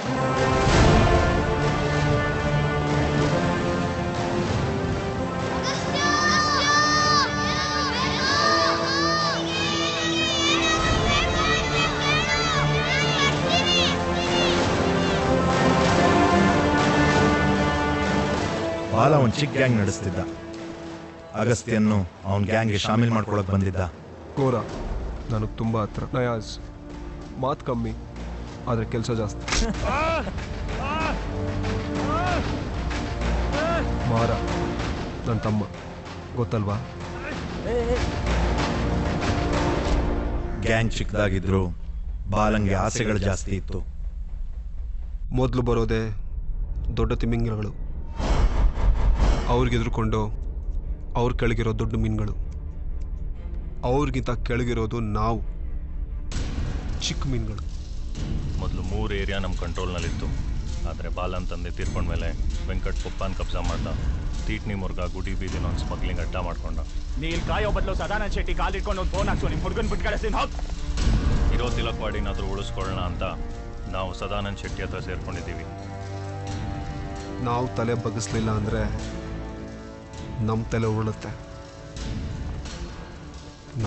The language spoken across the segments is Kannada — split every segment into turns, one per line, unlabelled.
ಬಾಲ ಒಂದು ಚಿಕ್ಕ ಗ್ಯಾಂಗ್ ನಡೆಸ್ತಿದ್ದ. ಅಗಸ್ತ್ಯನ್ನು ಅವನ ಗ್ಯಾಂಗ್ಗೆ ಶಾಮೀಲ್ ಮಾಡ್ಕೊಳಕ್ ಬಂದಿದ್ದ.
ಗೋರ ನನಗೆ ತುಂಬ ಹತ್ರ. ನಯಾಜ್ ಮಾತು ಕಮ್ಮಿ ಆದರೆ ಕೆಲಸ ಜಾಸ್ತಿ. ಮಾರ ನನ್ನ ತಮ್ಮ, ಗೊತ್ತಲ್ವಾ?
ಗ್ಯಾಂಗ್ ಚಿಕ್ಕದಾಗಿದ್ರು ಬಾಲಂಗೆ ಆಸೆಗಳು ಜಾಸ್ತಿ ಇತ್ತು.
ಮೊದಲು ಬರೋದೇ ದೊಡ್ಡ ತಿಮಿಂಗಿಲಗಳು, ಅವ್ರಿಗೆ ಎದುರುಕೊಂಡು ಅವ್ರ ಕೆಳಗಿರೋ ದೊಡ್ಡ ಮೀನುಗಳು, ಅವ್ರಿಗಿಂತ ಕೆಳಗಿರೋದು ನಾವು ಚಿಕ್ಕ ಮೀನುಗಳು.
ಮೊದಲು 3 ಏರಿಯಾ ನಮ್ಮ ಕಂಟ್ರೋಲ್ನಲ್ಲಿತ್ತು. ಆದರೆ ಬಾಲನ್ ತಂದೆ ತೀರ್ಕೊಂಡ್ಮೇಲೆ ವೆಂಕಟ್ ಕುಪ್ಪನ್ ಕಬ್ಜಾ ಮಾಡ್ದ. ತೀಟ್ನಿ ಮುರ್ಗ ಗುಡಿ ಬೀದಿನ ಒಂದು ಸ್ಮಗ್ಲಿಂಗ್ ಅಡ್ಡ ಮಾಡ್ಕೊಂಡ.
ನೀಲ್ ಕಾಯೋ ಬದಲು ಸದಾನಂದ ಶೆಟ್ಟಿ ಕಾಲಿಟ್ಕೊಂಡು ಒಂದು ಫೋನ್ ಹಾಕ್ಸೋ, ನಿಮ್ಮ ಹುಡುಗನ ಬಿಟ್ಟು ಕಳಿಸ್ತೀನಿ. ಹೋಗಿ
ಇರೋ ತಿಲಕ್ವಾಡಿನಾದರೂ ಉಳಿಸ್ಕೊಳ್ಳೋಣ ಅಂತ ನಾವು ಸದಾನಂದ ಶೆಟ್ಟಿ ಹತ್ರ ಸೇರ್ಕೊಂಡಿದ್ದೀವಿ.
ನಾವು ತಲೆ ಬಗ್ಗಿಸ್ಲಿಲ್ಲ ಅಂದರೆ ನಮ್ಮ ತಲೆ ಉರುಳುತ್ತೆ.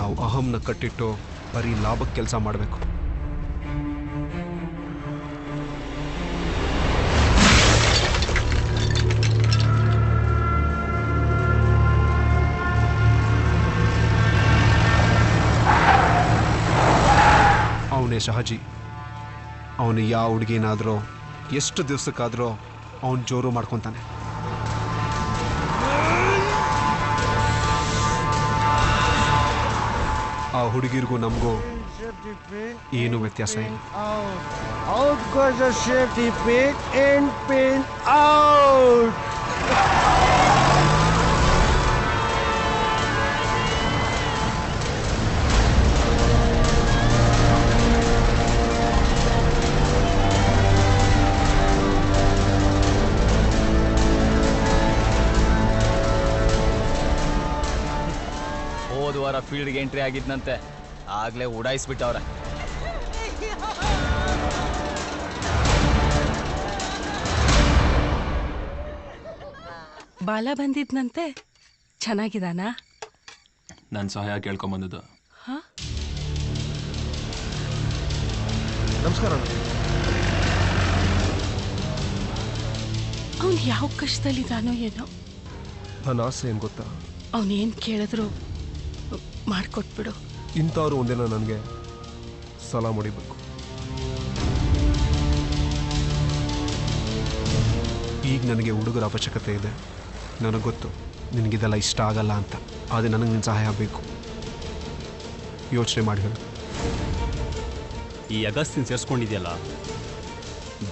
ನಾವು ಅಹಂನ ಕಟ್ಟಿಟ್ಟು ಬರೀ ಲಾಭಕ್ಕೆ ಕೆಲಸ ಮಾಡಬೇಕು. ಅವನೇ ಶಹಜಿ. ಅವನು ಯಾವ ಹುಡುಗಿನಾದರೂ ಎಷ್ಟು ದಿವಸಕ್ಕಾದರೂ ಅವನು ಜೋರು ಮಾಡ್ಕೊತಾನೆ. ಆ ಹುಡುಗಿರಿಗೂ ನಮಗೂ ಏನು ವ್ಯತ್ಯಾಸ ಇಲ್ಲ.
Out goes the safety pin and pin out.
ಹೋದ ವಾರ ಫೀಲ್ಡ್ಗೆ ಎಂಟ್ರಿ ಆಗಿದ್ನಂತೆ, ಆಗ್ಲೇ ಉಡಾಯಿಸ್ಬಿಟ್ಟವ್ರೆ.
ಬಾಲ ಬಂದಿದ್ನಂತೆ, ಚೆನ್ನಾಗಿದಾನ?
ನನ್ನ ಸಹಾಯ ಕೇಳ್ಕೊಂಬಂದದ್ದು.
ನಮಸ್ಕಾರ.
ಅವನು ಯಾವ ಕಷ್ಟದಲ್ಲಿದ್ದಾನೋ ಏನೋ.
ನನ್ನ ಆಸೆ ಏನು ಗೊತ್ತಾ?
ಅವನೇನು ಕೇಳಿದ್ರು ಮಾಡಿಕೊಟ್ಬಿಡು.
ಇಂಥವ್ರು ಒಂದಿನ ನನಗೆ ಸಲಾ ಹೊಡಿಬೇಕು. ಈಗ ನನಗೆ ಹುಡುಗರ ಅವಶ್ಯಕತೆ ಇದೆ. ನನಗೆ ಗೊತ್ತು ನಿನಗಿದೆಲ್ಲ ಇಷ್ಟ ಆಗಲ್ಲ ಅಂತ. ಆದರೆ ನನಗೆ ನಿನ್ನ ಸಹಾಯ ಬೇಕು. ಯೋಚನೆ ಮಾಡಿ ಹೇಳು.
ಈ ಅಗಸ್ತಿನ ಸೇರಿಸ್ಕೊಂಡಿದ್ಯಲ್ಲ,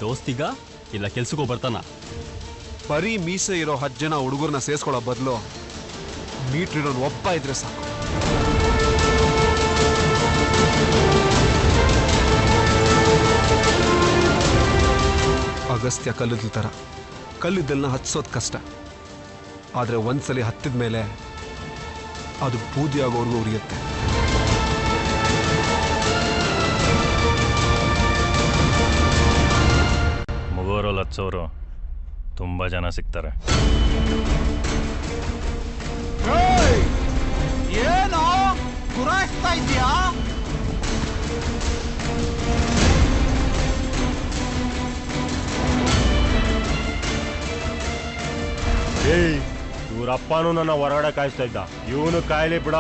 ದೋಸ್ತಿಗ ಇಲ್ಲ ಕೆಲ್ಸಕ್ಕೂ ಬರ್ತಾನ?
ಬರೀ ಮೀಸೆ ಇರೋ 10 ಜನ ಹುಡುಗರನ್ನ ಸೇರಿಸ್ಕೊಳ್ಳೋ ಬದಲು ಮೀಟ್ರ್ ಇರೋನು ಒಬ್ಬ ಇದ್ರೆ ಸಾಕು. ಅಗಸ್ತ್ಯ ಕಲ್ಲಿದ್ದ ಥರ. ಕಲ್ಲಿದ್ದೆಲ್ಲ ಹತ್ಸೋದು ಕಷ್ಟ, ಆದರೆ ಒಂದ್ಸಲಿ ಹತ್ತಿದ ಮೇಲೆ ಅದು ಬೂದಿ ಆಗೋವರೆಗೂ ಉರಿಯುತ್ತೆ.
ಮುಗೋರಲ್ಲಿ ಹಚ್ಚೋರು ತುಂಬ ಜನ ಸಿಗ್ತಾರೆ.
ಏನೋ ಗುರಾಯಿಸ್ತಾ ಇದೆಯಾ?
ಏಯ್, ಇವ್ರಪ್ಪನೂ ನನ್ನ ಹೊರಗಡೆ ಕಾಯಿಸ್ತಾ ಇದ್ದ. ಇವನು ಕಾಯಿಲೆ ಬಿಡ.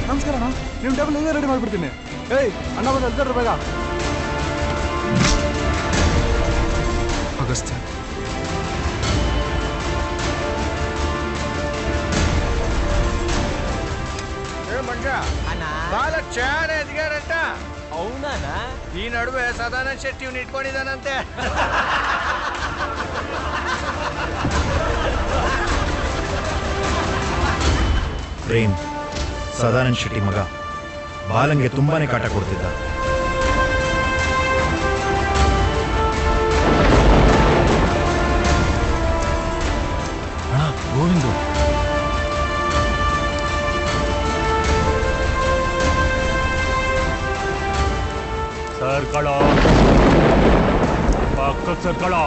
ನಮಸ್ಕಾರ ಅಣ್ಣ, ನಿಮ್ಮ ಟೇಬಲ್ ಹಿಂಗೆ ರೆಡಿ ಮಾಡಿಬಿಡ್ತೀನಿ. ಏಯ್ ಅಣ್ಣ ಬಂದು ಎಲ್ಕಡ್ರಿ ಬೇಗ.
ಅಗಸ್ತ್ಯ,
ಬಾಲ ಚಾನೆ ಎದ್ಗಾರಂಟ. ಅವನಾನ ಈ ನಡುವೆ ಸದಾನಂದ ಶೆಟ್ಟಿ ಇವ್ನು ಇಟ್ಕೊಂಡಿದ್ದಾನಂತೆ.
ಪ್ರೇಮ್ ಸದಾನಂದ ಶೆಟ್ಟಿ ಮಗ. ಬಾಲಂಗೆ ತುಂಬಾನೇ ಕಾಟ ಕೊಡ್ತಿದ್ದ. ಗೋವಿಂದು,
ಸರ್ ಸರ್ಕಳೋ ಪಕ್ಕಕ್ಕೆ ಸರ್ಕಳೋ.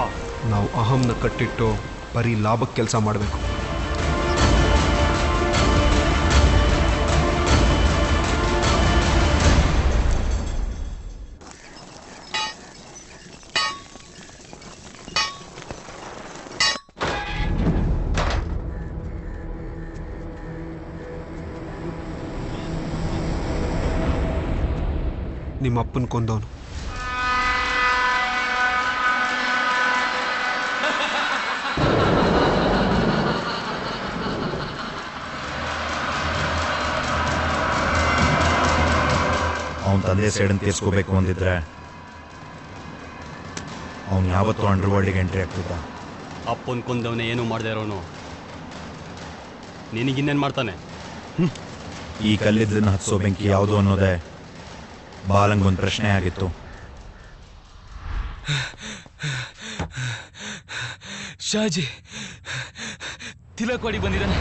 ನಾವು ಅಹಂನ ಕಟ್ಟಿಟ್ಟು ಬರೀ ಲಾಭಕ್ಕೆ ಕೆಲಸ ಮಾಡಬೇಕು. ನಿಮ್ಮ ಅಪ್ಪನ ಕೊಂದವನು.
ಅವನ ತಂದೆ ಸೇಡನ್ನು ತೀರ್ಸ್ಕೋಬೇಕು ಅಂದಿದ್ರೆ ಅವನು ಯಾವತ್ತೂ ಅಂಡರ್ವರ್ಲ್ಡಿಗೆ ಎಂಟ್ರಿ ಆಗ್ತಿದ್ದ.
ಅಪ್ಪನ ಕೊಂದವನೇ ಏನೂ ಮಾಡದೇ ಇರೋನು ನಿನಗಿನ್ನೇನು ಮಾಡ್ತಾನೆ?
ಈ ಕಲ್ಲಿದ್ದನ್ನು ಹತ್ಸೋ ಬೆಂಕಿ ಯಾವುದು ಅನ್ನೋದೇ ಬಾಲಂಗೊಂದು ಪ್ರಶ್ನೆ ಆಗಿತ್ತು.
ಶಾಜಿ ತಿಲಕ್ವಾಡಿ ಬಂದಿದ್ದಾನೆ.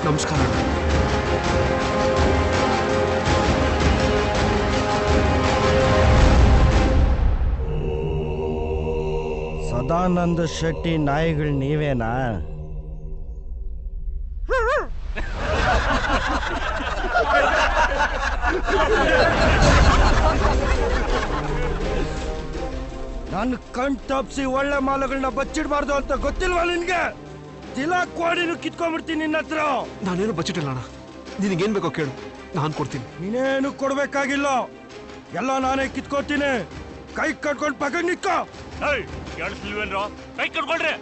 ನಮಸ್ಕಾರ.
ಸದಾನಂದ ಶೆಟ್ಟಿ ನಾಯಿಗಳು ನೀವೇನಾ? ನಾನು ಕಣ್ ತಪ್ಸಿ ಒಳ್ಳೆ ಮಾಲಗಳನ್ನ ಬಚ್ಚಿಡ್ಬಾರ್ದು ಅಂತ ಗೊತ್ತಿಲ್ವಾ ನಿನ್ಗೆ? ತಿಲಕ್ವಾಡಿನೂ ಕಿತ್ಕೊಂಡ್ಬಿಡ್ತೀನಿ ನಿನ್ನ ಹತ್ರ.
ನಾನೇನು ಬಚ್ಚಿಟ್ಟಿಲ್ಲ ಅಣ್ಣ. ನಿನಗೇನು ಬೇಕೋ ಕೇಳು, ನಾನು ಕೊಡ್ತೀನಿ.
ನೀನೇನು ಕೊಡ್ಬೇಕಾಗಿಲ್ಲ, ಎಲ್ಲ ನಾನೇ ಕಿತ್ಕೋತೀನಿ. ಕೈ ಕಟ್ಕೊಂಡು ಪಕ್ಕ ನಿಕ್ಕೋ.
ಕೇಳಿಸ್ಲಿಲ್ವೇನ್ರೋ? ಕೈ ಕಟ್ಕೊಳ್ರಿ.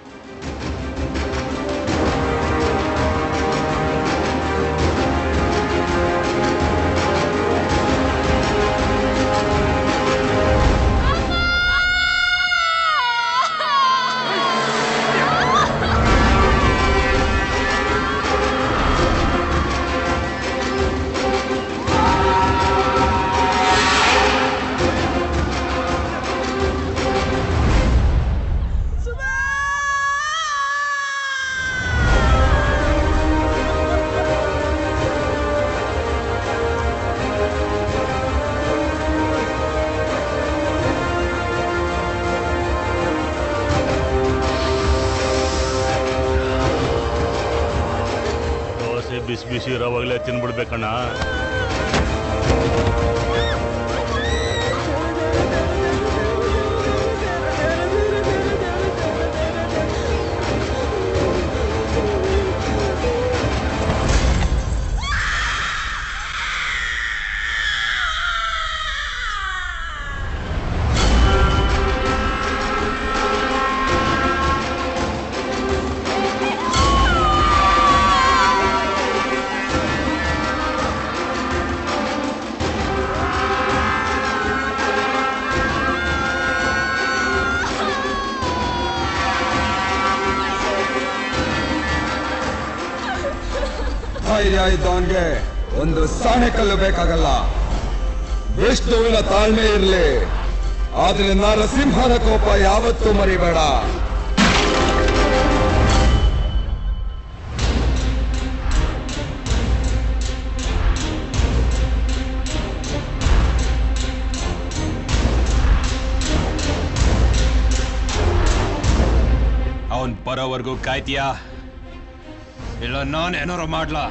ಬಿಸಿ ಬಿಸಿ ಇರೋವಾಗಲೇ ತಿನ್ಬಿಡ್ಬೇಕಣ್ಣ.
ಧೈರ್ಯ ಇದ್ದವನ್ಗೆ ಒಂದು ಸಾಣೆ ಕಲ್ಲು ಬೇಕಾಗಲ್ಲ. ಎಷ್ಟು ಇಲ್ಲ ತಾಳ್ಮೆ ಇರಲಿ, ಆದ್ರೆ ನರಸಿಂಹನ ಕೋಪ ಯಾವತ್ತೂ ಮರಿಬೇಡ.
ಅವನ್ ಬರೋವರೆಗೂ ಕಾಯ್ತೀಯಾ ಇಲ್ಲ ನಾನು ಏನಾರು ಮಾಡ್ಲಾ?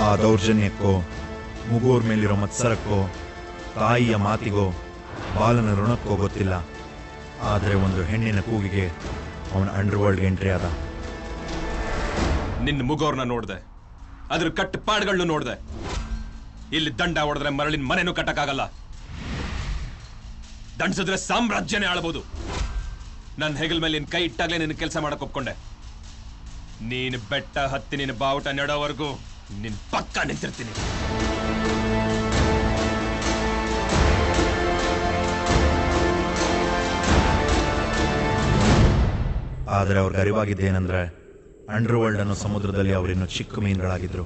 ಆ ದೌರ್ಜನ್ಯಕ್ಕೋ ಮುಗೋರ್ ಮೇಲಿರೋ ಮತ್ಸರಕ್ಕೋ ತಾಯಿಯ ಮಾತಿಗೋ ಬಾಲನ ಋಣಕ್ಕೋ ಗೊತ್ತಿಲ್ಲ. ಆದರೆ ಒಂದು ಹೆಣ್ಣಿನ ಕೂಗಿಗೆ ಅವನ ಅಂಡರ್ವರ್ಲ್ಡ್ಗೆ ಎಂಟ್ರಿ ಆದ.
ನಿನ್ನ ಮುಗೋರ್ನ ನೋಡ್ದೆ, ಅದ್ರ ಕಟ್ಟುಪಾಡುಗಳನ್ನು ನೋಡ್ದೆ. ಇಲ್ಲಿ ದಂಡ ಹೊಡೆದ್ರೆ ಮರಳಿನ ಮನೆನೂ ಕಟ್ಟಕ್ಕಾಗಲ್ಲ. ದಂಡಿಸಿದ್ರೆ ಸಾಮ್ರಾಜ್ಯನೇ ಆಳ್ಬೋದು. ನನ್ನ ಹೆಗಲ್ ಮೇಲೆ ನಿನ್ ಕೈ ಇಟ್ಟಾಗ್ಲೇ ನಿನ್ನ ಕೆಲಸ ಮಾಡಕ್ ಒಪ್ಕೊಂಡೆ. ನೀನು ಬೆಟ್ಟ ಹತ್ತಿ ನಿನ್ನ ಬಾವುಟ ನೆಡೋವರೆಗೂ ನಿನ್ ಪಕ್ಕ ನಿಂತಿರ್ತೀನಿ.
ಆದರೆ ಅವ್ರಿಗೆ ಅರಿವಾಗಿದ್ದೇನೆಂದ್ರೆ ಅಂಡರ್ವರ್ಲ್ಡ್ ಅನ್ನೋ ಸಮುದ್ರದಲ್ಲಿ ಅವರಿನ್ನು ಚಿಕ್ಕ ಮೀನುಗಳಾಗಿದ್ರು.